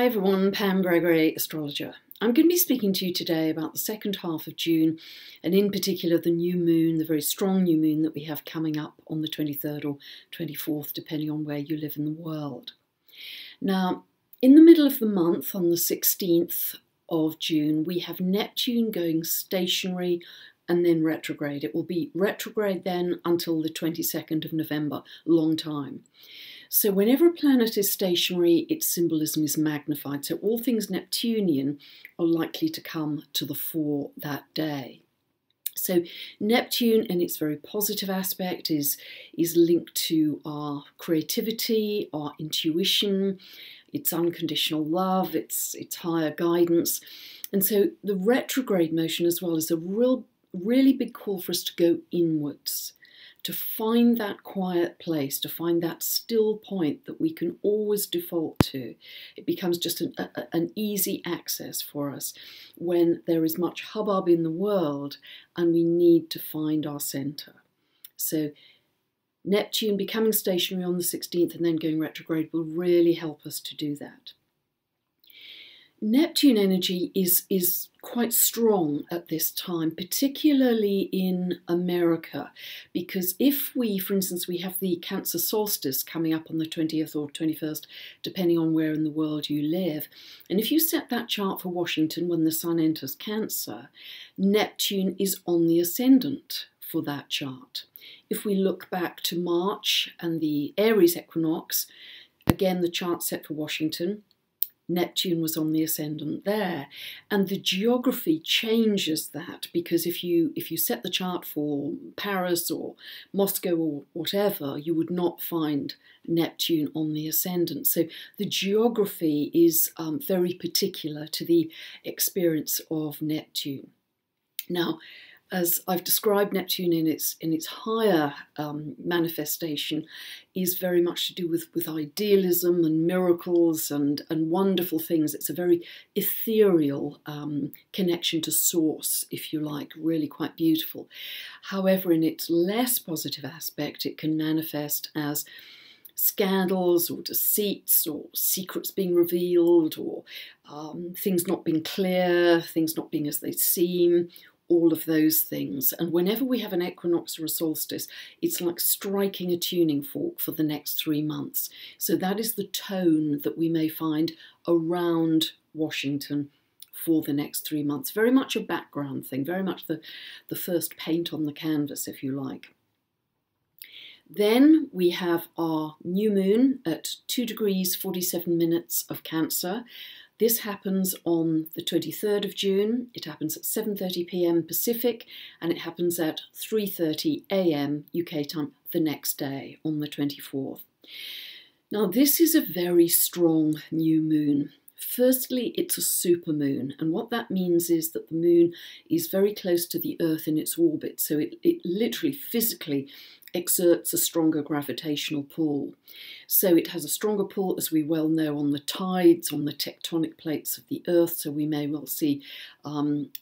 everyone, Pam Gregory, astrologer. I'm going to be speaking to you today about the second half of June, and in particular the new moon, the very strong new moon that we have coming up on the 23rd or 24th, depending on where you live in the world. Now, in the middle of the month, on the 16th of June, we have Neptune going stationary and then retrograde. It will be retrograde then until the 22nd of November, long time. So whenever a planet is stationary, its symbolism is magnified. So all things Neptunian are likely to come to the fore that day. So Neptune, in its very positive aspect, is linked to our creativity, our intuition, its unconditional love, its higher guidance. And so the retrograde motion as well is a really big call for us to go inwards, to find that quiet place, to find that still point that we can always default to. It becomes just an easy access for us when there is much hubbub in the world and we need to find our centre. So Neptune becoming stationary on the 16th and then going retrograde will really help us to do that. Neptune energy is quite strong at this time, particularly in America, because if we, for instance, we have the Cancer solstice coming up on the 20th or 21st, depending on where in the world you live, and if you set that chart for Washington when the Sun enters Cancer, Neptune is on the ascendant for that chart. If we look back to March and the Aries equinox, again the chart set for Washington, Neptune was on the ascendant there, and the geography changes that, because if you set the chart for Paris or Moscow or whatever, you would not find Neptune on the ascendant. So the geography is very particular to the experience of Neptune. Now, as I've described, Neptune in its higher manifestation is very much to do with idealism and miracles and wonderful things. It's a very ethereal connection to source, if you like, really quite beautiful. However, in its less positive aspect, it can manifest as scandals or deceits or secrets being revealed or things not being clear, things not being as they seem, all of those things. And whenever we have an equinox or a solstice, it's like striking a tuning fork for the next 3 months. So that is the tone that we may find around Washington for the next 3 months. Very much a background thing, very much the first paint on the canvas, if you like. Then we have our new moon at 2 degrees 47 minutes of Cancer. This happens on the 23rd of June, it happens at 7:30 p.m. Pacific, and it happens at 3:30 a.m. UK time the next day on the 24th. Now this is a very strong new moon. Firstly, it's a supermoon, and what that means is that the moon is very close to the Earth in its orbit, so it literally physically exerts a stronger gravitational pull. So it has a stronger pull, as we well know, on the tides, on the tectonic plates of the Earth, so we may well see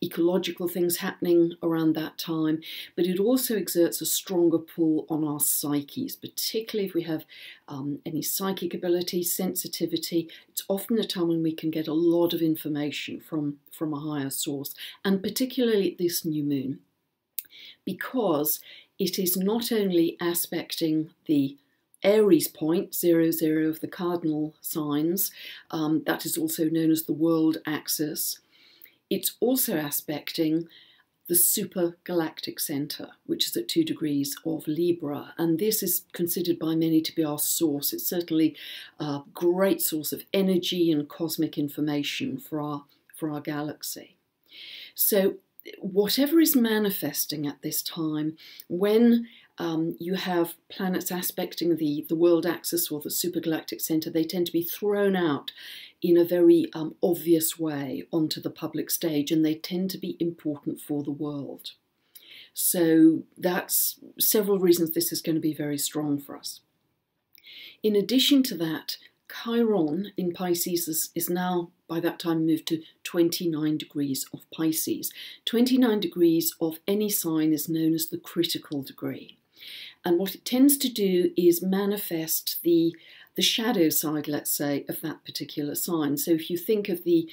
ecological things happening around that time, but it also exerts a stronger pull on our psyches, particularly if we have any psychic ability, sensitivity. It's often a time when we can get a lot of information from a higher source, and particularly at this new moon, because it is not only aspecting the Aries point, 00 of the cardinal signs, that is also known as the world axis. It's also aspecting the supergalactic centre, which is at 2 degrees of Libra, and this is considered by many to be our source. It's certainly a great source of energy and cosmic information for our galaxy. So whatever is manifesting at this time, when you have planets aspecting the world axis or the supergalactic centre, they tend to be thrown out in a very obvious way onto the public stage, and they tend to be important for the world. So that's several reasons this is going to be very strong for us. In addition to that, Chiron in Pisces is now, by that time, moved to 29 degrees of Pisces. 29 degrees of any sign is known as the critical degree. And what it tends to do is manifest the the shadow side, let's say, of that particular sign. So if you think of the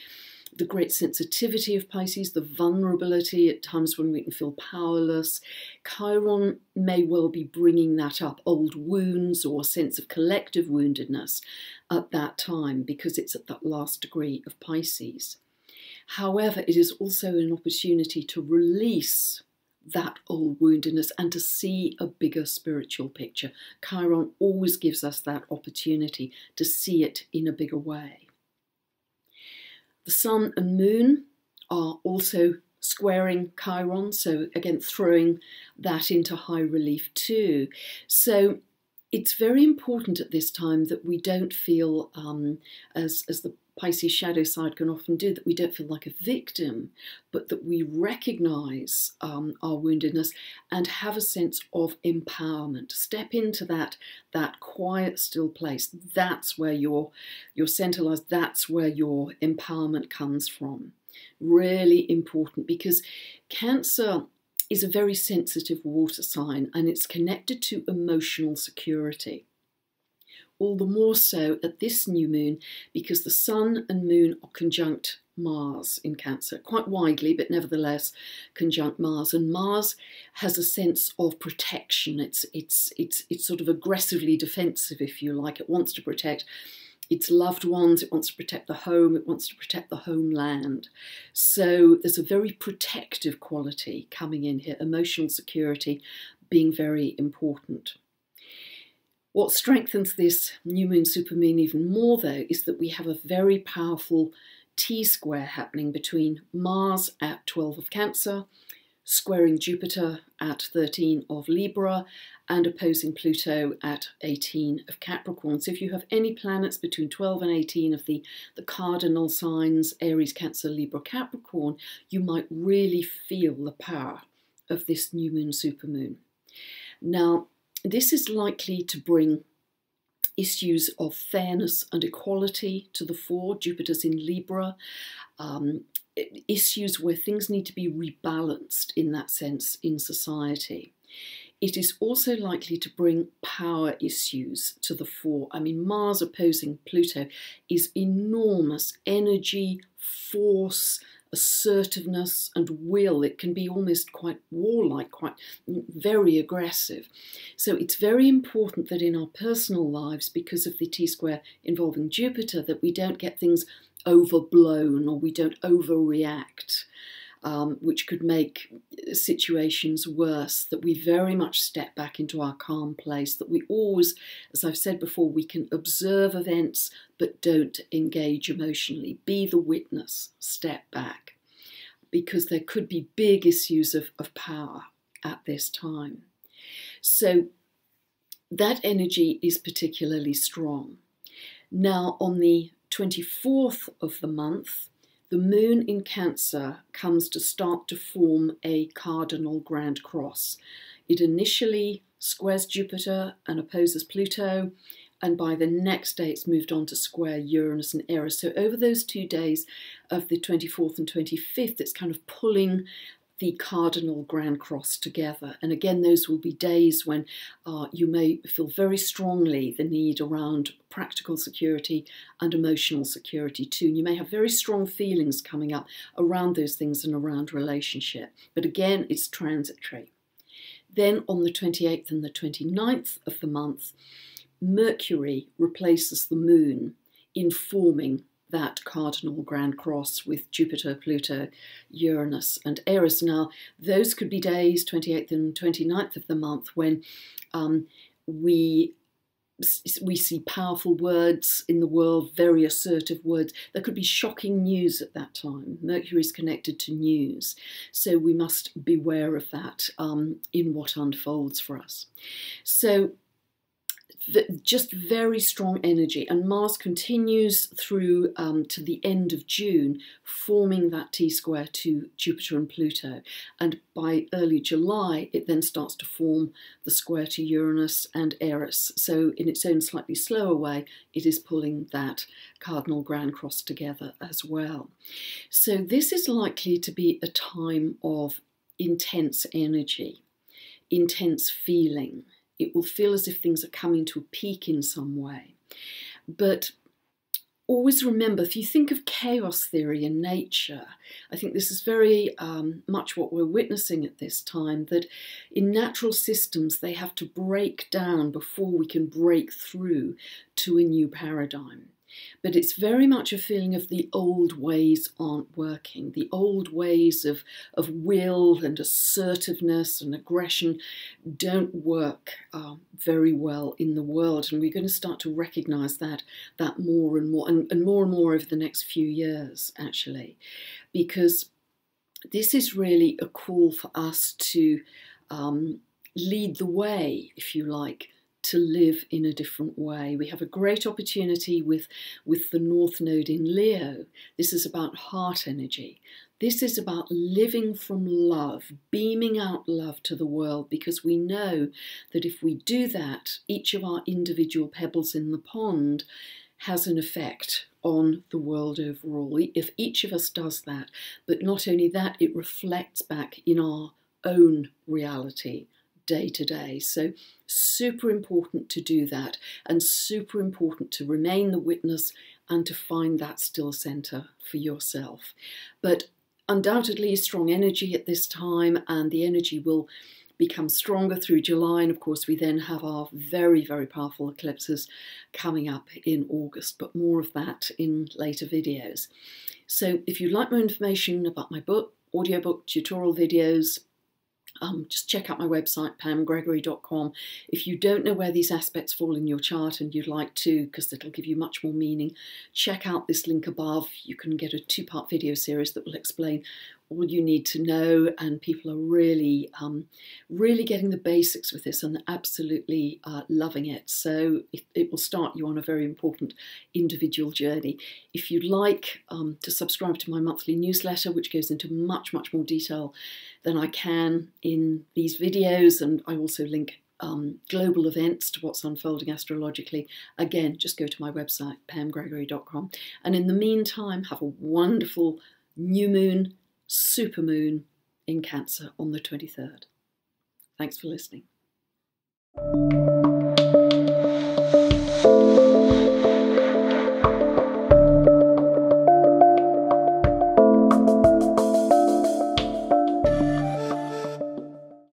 great sensitivity of Pisces, the vulnerability at times when we can feel powerless, Chiron may well be bringing that up, old wounds or a sense of collective woundedness at that time, because it's at that last degree of Pisces. However, it is also an opportunity to release that old woundedness and to see a bigger spiritual picture. Chiron always gives us that opportunity to see it in a bigger way. The Sun and Moon are also squaring Chiron, so again throwing that into high relief too. So it's very important at this time that we don't feel, as the Pisces shadow side can often do, that we don't feel like a victim, but that we recognise our woundedness and have a sense of empowerment. Step into that quiet, still place. That's where your centre lies. That's where your empowerment comes from. Really important, because Cancer is a very sensitive water sign, and it's connected to emotional security. All the more so at this new moon, because the Sun and Moon are conjunct Mars in Cancer, quite widely, but nevertheless conjunct Mars. And Mars has a sense of protection. It's sort of aggressively defensive, if you like. It wants to protect its loved ones, it wants to protect the home, it wants to protect the homeland. So there's a very protective quality coming in here, emotional security being very important. What strengthens this new moon, supermoon even more though, is that we have a very powerful T-square happening between Mars at 12 of Cancer, squaring Jupiter at 13 of Libra, and opposing Pluto at 18 of Capricorn. So if you have any planets between 12 and 18 of the cardinal signs, Aries, Cancer, Libra, Capricorn, you might really feel the power of this new moon, supermoon. Now, this is likely to bring issues of fairness and equality to the fore. Jupiter's in Libra. Issues where things need to be rebalanced in that sense in society. It is also likely to bring power issues to the fore. I mean, Mars opposing Pluto is enormous energy, force, assertiveness and will. It can be almost quite warlike, quite very aggressive. So it's very important that in our personal lives, because of the T-square involving Jupiter, that we don't get things overblown or we don't overreact, which could make situations worse, that we very much step back into our calm place, that we always, as I've said before, we can observe events but don't engage emotionally. Be the witness, step back, because there could be big issues of power at this time. So that energy is particularly strong. Now on the 24th of the month, the moon in Cancer comes to start to form a cardinal grand cross. It initially squares Jupiter and opposes Pluto, and by the next day it's moved on to square Uranus and Eris. So over those 2 days of the 24th and 25th, it's kind of pulling the cardinal grand cross together. And again, those will be days when you may feel very strongly the need around practical security and emotional security too. And you may have very strong feelings coming up around those things and around relationship. But again, it's transitory. Then on the 28th and the 29th of the month, Mercury replaces the moon in forming that cardinal grand cross with Jupiter, Pluto, Uranus and Eris. Now, those could be days, 28th and 29th of the month, when we see powerful words in the world, very assertive words. There could be shocking news at that time. Mercury is connected to news, so we must beware of that in what unfolds for us. So just very strong energy, and Mars continues through to the end of June, forming that T-square to Jupiter and Pluto, and by early July it then starts to form the square to Uranus and Eris. So in its own slightly slower way, it is pulling that cardinal grand cross together as well. So this is likely to be a time of intense energy, intense feeling. It will feel as if things are coming to a peak in some way. But always remember, if you think of chaos theory in nature, I think this is very much what we're witnessing at this time, that in natural systems they have to break down before we can break through to a new paradigm. But it's very much a feeling of the old ways aren't working. The old ways of will and assertiveness and aggression don't work very well in the world. And we're going to start to recognise that more and more, and more over the next few years, actually. Because this is really a call for us to lead the way, if you like, to live in a different way. We have a great opportunity with the North Node in Leo. This is about heart energy. This is about living from love, beaming out love to the world, because we know that if we do that, each of our individual pebbles in the pond has an effect on the world overall, if each of us does that. But not only that, it reflects back in our own reality day to day. So super important to do that, and super important to remain the witness and to find that still centre for yourself. But undoubtedly strong energy at this time, and the energy will become stronger through July, and of course we then have our very, very powerful eclipses coming up in August, but more of that in later videos. So if you'd like more information about my book, audiobook, tutorial videos, just check out my website, pamgregory.com. If you don't know where these aspects fall in your chart and you'd like to, because it'll give you much more meaning, check out this link above. You can get a 2-part video series that will explain all you need to know, and people are really, really getting the basics with this and absolutely loving it. So it will start you on a very important individual journey. If you'd like to subscribe to my monthly newsletter, which goes into much, much more detail than I can in these videos, and I also link global events to what's unfolding astrologically, again, just go to my website, pamgregory.com. And in the meantime, have a wonderful new moon, SuperMoon in Cancer on the 23rd. Thanks for listening.